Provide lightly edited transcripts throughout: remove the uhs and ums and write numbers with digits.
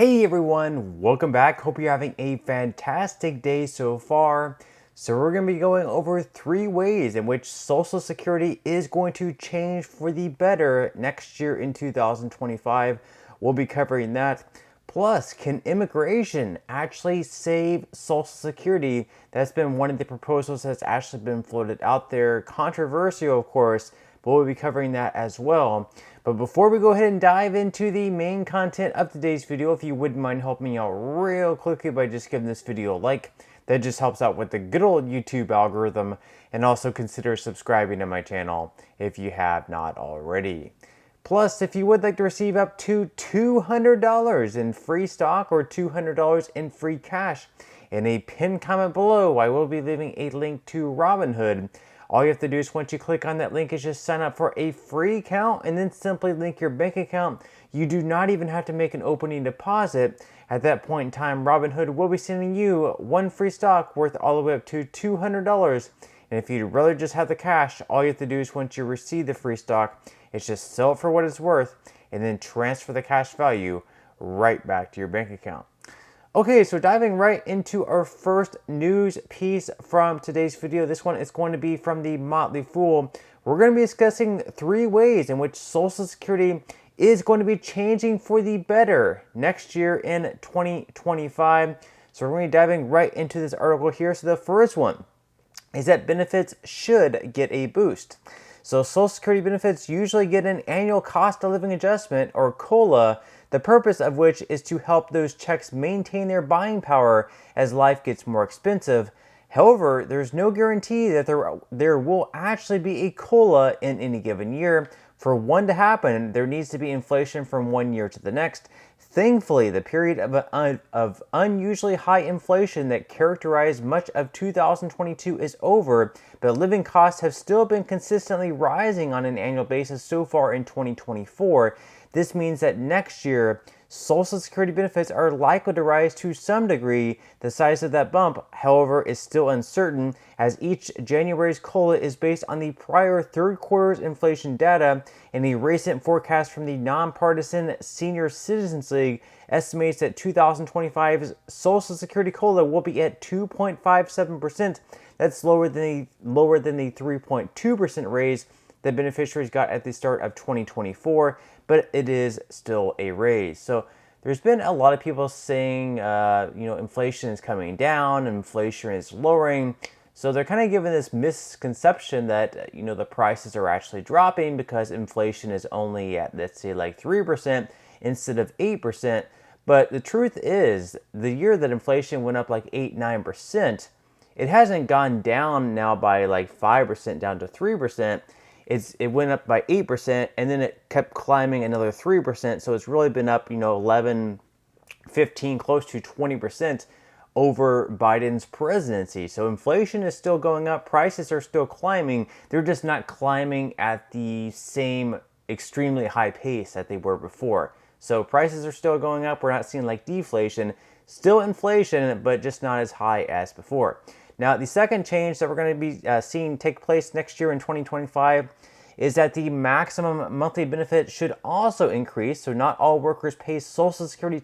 Hey everyone, welcome back. Hope you're having a fantastic day so far. So we're going to be going over 3 ways in which Social Security is going to change for the better next year in 2025. We'll be covering that. Plus, can immigration actually save Social Security? That's been one of the proposals that's actually been floated out there. Controversial, of course, but we'll be covering that as well. But before we go ahead and dive into the main content of today's video, if you wouldn't mind helping me out real quickly by just giving this video a like, that just helps out with the good old YouTube algorithm, and also consider subscribing to my channel if you have not already. Plus, if you would like to receive up to $200 in free stock or $200 in free cash, in a pinned comment below, I will be leaving a link to Robinhood. All you have to do is once you click on that link is just sign up for a free account and then simply link your bank account. You do not even have to make an opening deposit. At that point in time, Robinhood will be sending you one free stock worth all the way up to $200. And if you'd rather just have the cash, all you have to do is once you receive the free stock, is just sell it for what it's worth and then transfer the cash value right back to your bank account. Okay, so diving right into our first news piece from today's video. This one is going to be from the Motley Fool. We're going to be discussing 3 ways in which Social Security is going to be changing for the better next year in 2025. So we're going to be diving right into this article here. So the first one is that benefits should get a boost. So Social Security benefits usually get an annual cost of living adjustment, or COLA, the purpose of which is to help those checks maintain their buying power as life gets more expensive. However, there's no guarantee that there will actually be a COLA in any given year. For one to happen, there needs to be inflation from one year to the next. Thankfully, the period of unusually high inflation that characterized much of 2022 is over, but living costs have still been consistently rising on an annual basis so far in 2024. This means that next year, Social Security benefits are likely to rise to some degree. The size of that bump, however, is still uncertain, as each January's COLA is based on the prior third quarter's inflation data, and a recent forecast from the nonpartisan Senior Citizens League estimates that 2025's Social Security COLA will be at 2.57%. That's lower than the 3.2% raise that beneficiaries got at the start of 2024, but it is still a raise. So there's been a lot of people saying, inflation is coming down, inflation is lowering. So they're kind of given this misconception that, the prices are actually dropping because inflation is only at, let's say, like 3% instead of 8%. But the truth is, the year that inflation went up like 8-9%, it hasn't gone down now by like 5% down to 3%. It went up by 8%, and then it kept climbing another 3%. So it's really been up, 11, 15, close to 20% over Biden's presidency. So inflation is still going up. Prices are still climbing. They're just not climbing at the same extremely high pace that they were before. So prices are still going up. We're not seeing like deflation. Still inflation, but just not as high as before. Now, the second change that we're going to be seeing take place next year in 2025 is that the maximum monthly benefit should also increase. So not all workers pay Social Security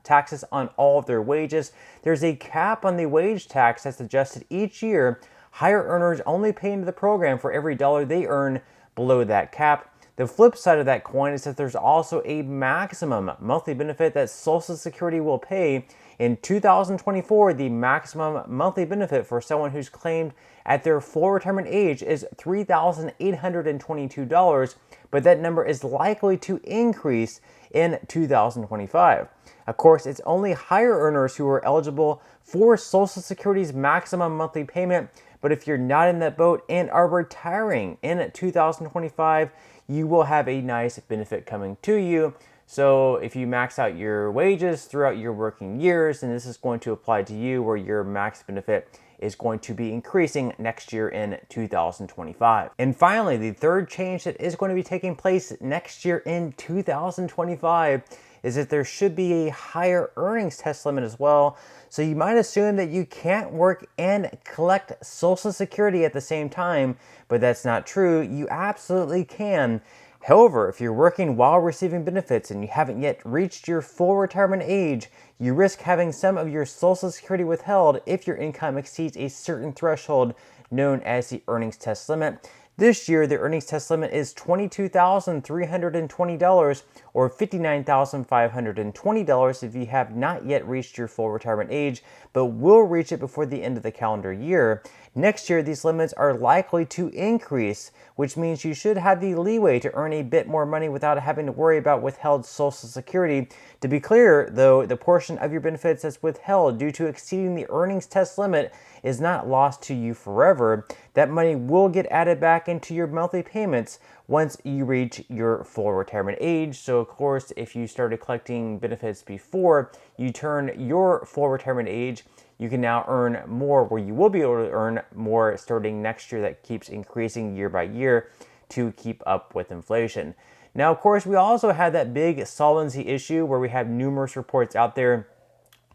taxes on all of their wages. There's a cap on the wage tax that's adjusted each year. Higher earners only pay into the program for every dollar they earn below that cap. The flip side of that coin is that there's also a maximum monthly benefit that Social Security will pay. In 2024, the maximum monthly benefit for someone who's claimed at their full retirement age is $3,822, but that number is likely to increase in 2025. Of course, it's only higher earners who are eligible for Social Security's maximum monthly payment, but if you're not in that boat and are retiring in 2025, you will have a nice benefit coming to you. So if you max out your wages throughout your working years, then this is going to apply to you, where your max benefit is going to be increasing next year in 2025. And finally, the third change that is going to be taking place next year in 2025 is that there should be a higher earnings test limit as well. So you might assume that you can't work and collect Social Security at the same time, but that's not true. You absolutely can. However, if you're working while receiving benefits and you haven't yet reached your full retirement age, you risk having some of your Social Security withheld if your income exceeds a certain threshold known as the earnings test limit. This year, the earnings test limit is $22,320 or $59,520 if you have not yet reached your full retirement age, but will reach it before the end of the calendar year. Next year, these limits are likely to increase, which means you should have the leeway to earn a bit more money without having to worry about withheld Social Security. To be clear, though, the portion of your benefits that's withheld due to exceeding the earnings test limit is not lost to you forever. That money will get added back into your monthly payments once you reach your full retirement age. So, of course, if you started collecting benefits before you turn your full retirement age, you can now earn more, where you will be able to earn more starting next year. That keeps increasing year by year to keep up with inflation. Now, of course, we also had that big solvency issue where we have numerous reports out there,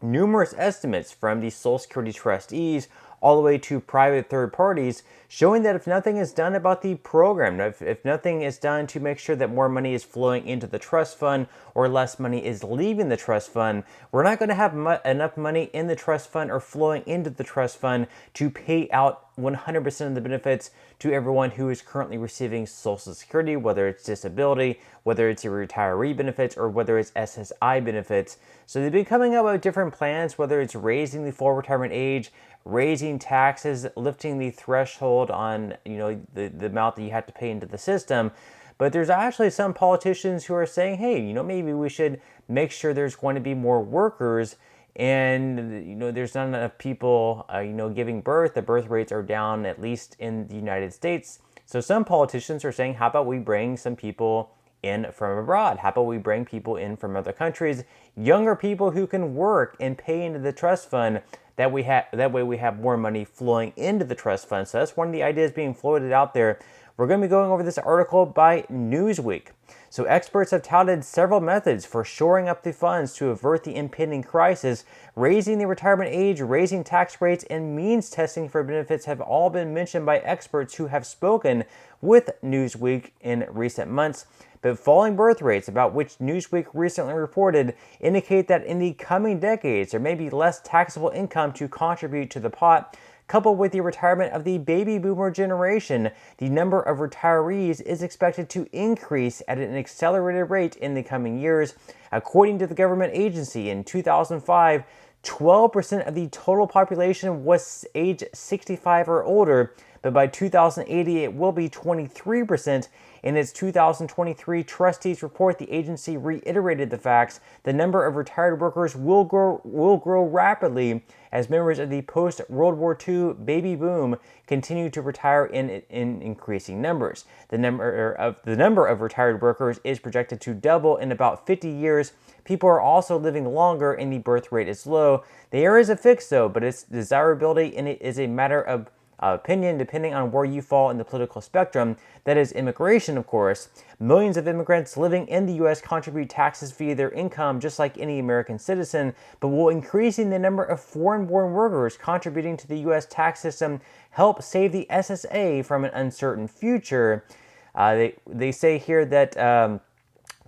numerous estimates from the Social Security trustees all the way to private third parties, showing that if nothing is done about the program, if nothing is done to make sure that more money is flowing into the trust fund or less money is leaving the trust fund, we're not going to have enough money in the trust fund or flowing into the trust fund to pay out 100% of the benefits to everyone who is currently receiving Social Security, whether it's disability, whether it's your retiree benefits, or whether it's SSI benefits. So they've been coming up with different plans, whether it's raising the full retirement age, raising taxes, lifting the threshold on the amount that you have to pay into the system. But there's actually some politicians who are saying, hey, maybe we should make sure there's going to be more workers, and there's not enough people giving birth. The birth rates are down, at least in the United States. So some politicians are saying, how about we bring some people in from abroad? How about we bring people in from other countries, younger people who can work and pay into the trust fund? That way we have more money flowing into the trust fund. So that's one of the ideas being floated out there. We're going to be going over this article by Newsweek. So experts have touted several methods for shoring up the funds to avert the impending crisis. Raising the retirement age, raising tax rates, and means testing for benefits have all been mentioned by experts who have spoken with Newsweek in recent months. But falling birth rates, about which Newsweek recently reported, indicate that in the coming decades there may be less taxable income to contribute to the pot. Coupled with the retirement of the baby boomer generation, the number of retirees is expected to increase at an accelerated rate in the coming years. According to the government agency, in 2005, 12% of the total population was age 65 or older, but by 2080 it will be 23%. In its 2023 Trustees Report, the agency reiterated the facts. The number of retired workers will grow rapidly as members of the post-World War II baby boom continue to retire in increasing numbers. The number of retired workers is projected to double in about 50 years. People are also living longer and the birth rate is low. There is a fix though, but its desirability and it is a matter of opinion depending on where you fall in the political spectrum. That is immigration, of course. Millions of immigrants living in the U.S. contribute taxes via their income just like any American citizen, but will increasing the number of foreign-born workers contributing to the U.S. tax system help save the SSA from an uncertain future? They say here that the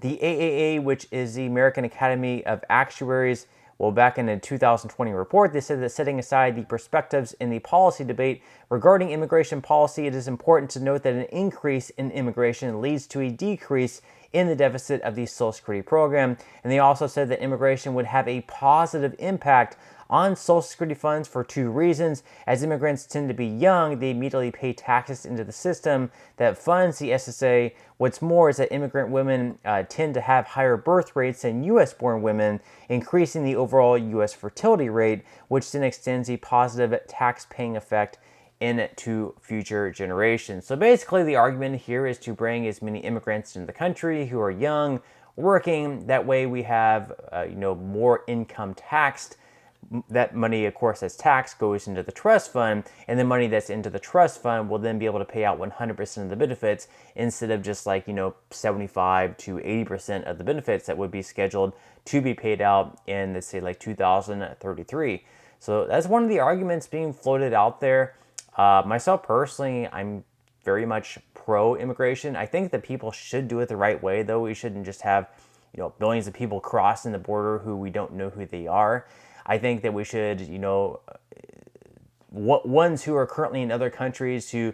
AAA, which is the American Academy of Actuaries, well, back in a 2020 report, they said that setting aside the perspectives in the policy debate regarding immigration policy, it is important to note that an increase in immigration leads to a decrease in the deficit of the Social Security program. And they also said that immigration would have a positive impact on Social Security funds for two reasons. As immigrants tend to be young, they immediately pay taxes into the system that funds the SSA. What's more is that immigrant women tend to have higher birth rates than U.S.-born women, increasing the overall U.S. fertility rate, which then extends a positive tax-paying effect into future generations. So basically the argument here is to bring as many immigrants into the country who are young, working. That way we have more income taxed. That money, of course, as tax goes into the trust fund, and the money that's into the trust fund will then be able to pay out 100% of the benefits instead of just 75 to 80% of the benefits that would be scheduled to be paid out in, let's say, 2033. So that's one of the arguments being floated out there. Myself personally, I'm very much pro-immigration. I think that people should do it the right way, though. We shouldn't just have, billions of people crossing the border who we don't know who they are. I think that we should, ones who are currently in other countries who,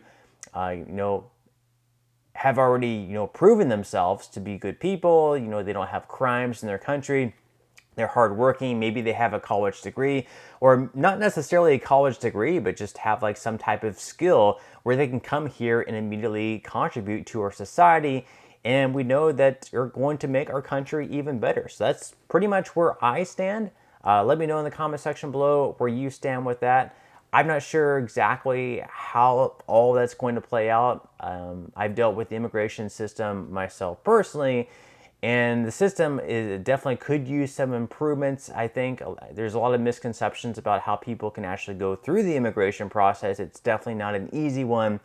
have already, proven themselves to be good people. They don't have crimes in their country. They're hardworking. Maybe they have a college degree, or not necessarily a college degree, but just have like some type of skill where they can come here and immediately contribute to our society. And we know that you're going to make our country even better. So that's pretty much where I stand. Let me know in the comment section below where you stand with that. I'm not sure exactly how all that's going to play out. I've dealt with the immigration system myself personally, and the system definitely could use some improvements. I think there's a lot of misconceptions about how people can actually go through the immigration process. It's definitely not an easy one.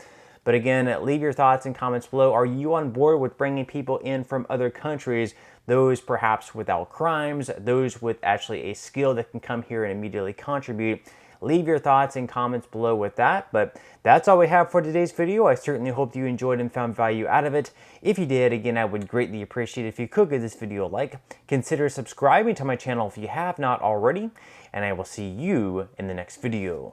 But again, leave your thoughts and comments below. Are you on board with bringing people in from other countries, those perhaps without crimes, those with actually a skill that can come here and immediately contribute? Leave your thoughts and comments below with that. But that's all we have for today's video. I certainly hope you enjoyed and found value out of it. If you did, again, I would greatly appreciate it if you could give this video a like. Consider subscribing to my channel if you have not already. And I will see you in the next video.